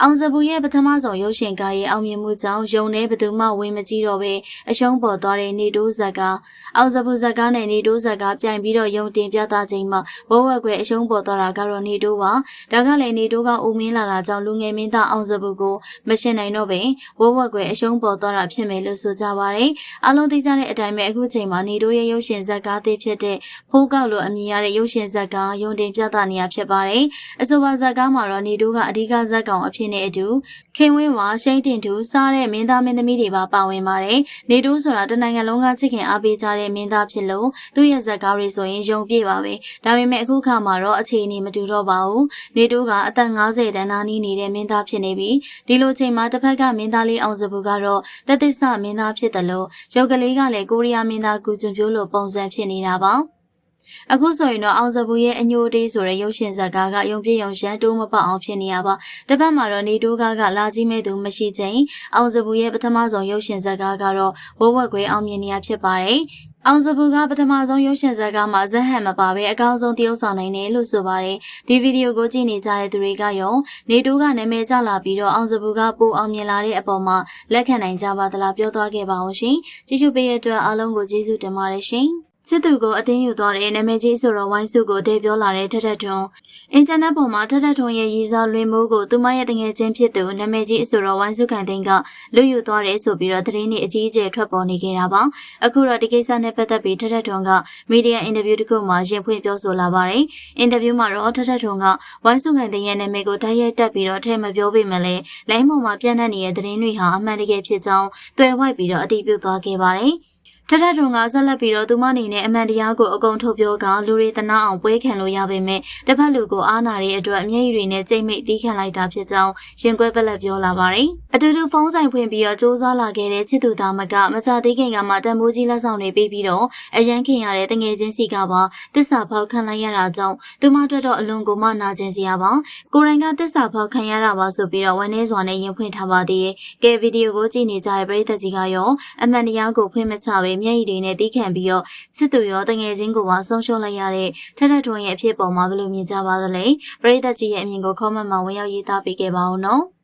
အောင်စပူရဲ့ပထမဆုံးရုပ်ရှင်ကားရဲ့အောင်မြင်မှုကြောင့်ယုံနေဘသူမှဝင်မကြည့်တော့ပဲအရှုံးပေါ်သွားတဲ့နေတိုးဇက်ကအောင်စပူဇက်ကားနဲ့နေတိုးဇက်ကပြိုင်ပြီးတော့ယုံတင်ပြသချိန်မှာဝဝက်ကွယ်အရှုံးပေါ်သွားတာကတော့နေတိုးပါဒါကလည်းနေတိုးကဦးမင်းလာတာကြောင့်လူငယ်မင်းသားအောင်စပူကိုမရှင်းနိုင်တော့ပဲဝဝက်ကွယ်အရှုံးပေါ်သွားတာဖြစ်မယ်လို့ဆိုကြပါတယ်အလုံးသိကြတဲ့အတိုင်းပဲအခုချိန်မှာနေတိုးရဲ့ရုပ်ရှင်ဇက်ကားသေးဖြစ်တဲ့ဖိုးကောက်လိုအမည်ရတဲ့ရုပ်ရှင်ဇက်ကားယုံတင်ပြသနေရဖြစ်ပါတယ်အဆိုပါဇက်ကားမှာတော့နေတိုးကအဓိကဇက်ကောင်အဖြစ်နဲ့အတူခင်ဝင်းဝါရှိန်တင်သူစားတဲ့မင်းသားမင်းသမီးတွေပါပါဝင်ပါတယ်။နေတိုးဆိုတာတနိုင်ငံလုံးကချစ်ခင်အားပေးကြတဲ့မင်းသားဖြစ်လို့သူ့ရဲ့ဇာတ်ကားတွေဆိုရင်ယုံပြည့်ပါပဲ။ဒါပေမဲ့အခုခါမှာတော့အခြေအနေမတူတော့ပါဘူး။နေတိုးကအသက်50တန်းနားနီးနေတဲ့မင်းသားဖြစ်နေပြီးဒီလိုချိန်မှာတစ်ဖက်ကမင်းသားလေးအောင်စပူကတော့တသစ္စမင်းသားဖြစ်တယ်လို့ရုပ်ကလေးကလည်းကိုရီးယားမင်းသားကူကျွန်းပြိုးလိုပုံစံဖြစ်နေတာပါ။အခုဆိုရင်တော့အောင်စပူရဲ့အညိုတေးဆိုတဲ့ရုပ်ရှင်ဇာတ်ကားကယုံပြည့်ယုံရှမ်းတိုးမပေါအောင်ဖြစ်နေရပါတစ်ဖက်မှာတော့နေတိုးကလာကြီးမဲ့သူမရှိချိန်အောင်စပူရဲ့ပထမဆုံးရုပ်ရှင်ဇာတ်ကားကတော့ဝဝက်ကွယ်အောင်မြင်နေရဖြစ်ပါတယ်အောင်စပူကပထမဆုံးရုပ်ရှင်ဇာတ်ကားမှာဇက်ဟန်မပါဘဲအကောင်းဆုံးတရုပ်ဆောင်နိုင်တယ်လို့ဆိုပါတယ်ဒီဗီဒီယိုကိုကြည့်နေကြတဲ့သူတွေကရောနေတိုးကနာမည်ကျလာပြီးတော့အောင်စပူကပိုအောင်မြင်လာတဲ့အပေါ်မှာလက်ခံနိုင်ကြပါသလားပြောသွားခဲ့ပါအောင်ရှင်ကြည့်ရှုပေးတဲ့အတွက်အားလုံးကိုကျေးဇူးတင်ပါတယ်ရှင်စစ်သူကိုအတင်းယူသွားတဲ့နာမည်ကြီးဆိုတော့ဝိုင်းစုကိုတည်ပြောလာတဲ့ထထထွန်းအင်တာနက်ပေါ်မှာထထထွန်းရဲ့ရည်စားလွင်မိုးကိုသူမရဲ့တငယ်ချင်းဖြစ်သူနာမည်ကြီးဆိုတော့ဝိုင်းစုခံသိန်းကလူယူသွားတယ်ဆိုပြီးတော့သတင်းတွေအကြီးအကျယ်ထွက်ပေါ်နေခဲ့တာပါအခုတော့ဒီကိစ္စနဲ့ပတ်သက်ပြီးထထထွန်းကမီဒီယာအင်တာဗျူးတစ်ခုမှာရင်ဖွင့်ပြောဆိုလာပါတယ်အင်တာဗျူးမှာတော့ထထထွန်းကဝိုင်းစုခံသိန်းရဲ့နာမည်ကိုတိုက်ရိုက်တက်ပြီးတော့ထဲမပြောပေမဲ့လည်းလိုင်းပေါ်မှာပြန့်နှံ့နေတဲ့သတင်းတွေဟာအမှန်တကယ်ဖြစ်ကြောင်းတွယ်ဝိုက်ပြီးတော့အတည်ပြုသွားခဲ့ပါတယ်ထထထွန်းကဆက်လက်ပြီးတော့သူမအနေနဲ့အမှန်တရားကိုအကုန်ထုတ်ပြောကလူတွေတနာအောင်ပွဲခံလို့ရပေမဲ့တစ်ဖက်လူကိုအားနာတဲ့အတွက်မျက်ရည်တွေနဲ့ကြိတ်မိတ်တီးခံလိုက်တာဖြစ်ကြောင်းရင်ကွဲပလက်ပြောလာပါတယ်။အတူတူဖုန်းဆိုင်ဖွင့်ပြီးတော့စူးစမ်းလာခဲ့တဲ့ချစ်သူသားမကမကြသေးခင်ကမှတန်ဖိုးကြီးလက်ဆောင်တွေပေးပြီးတော့အရန်ခင်ရတဲ့တငယ်ချင်းစီကပါတစ္ဆာဖောက်ခံလိုက်ရတာကြောင့်သူမအတွက်တော့အလွန်ကိုမှနာကျင်စရာပါ။ကိုရိုင်းကတစ္ဆာဖောက်ခံရတာပါဆိုပြီးတော့ဝမ်းနည်းစွာနဲ့ရင်ဖွင့်ထားပါသေးတယ်။ကဲဗီဒီယိုကိုကြည့်နေကြတဲ့ပရိသတ်ကြီးကရောအမှန်တရားကိုဖွင့်မချပဲမျက်ရည်တွေနဲ့တီးခံပြီးတော့စစ်သူရောတငယ်ချင်းကိုပါဆုံးရှုံးလိုက်ရတဲ့ထထထွန်းရဲ့အဖြစ်ပေါ်မှာဘယ်လိုမြင်ကြပါသလဲပရိသတ်ကြီးရဲ့အမြင်ကို comment မှာဝင်ရောက်ရေးသားပေးခဲ့ပါဦးနော်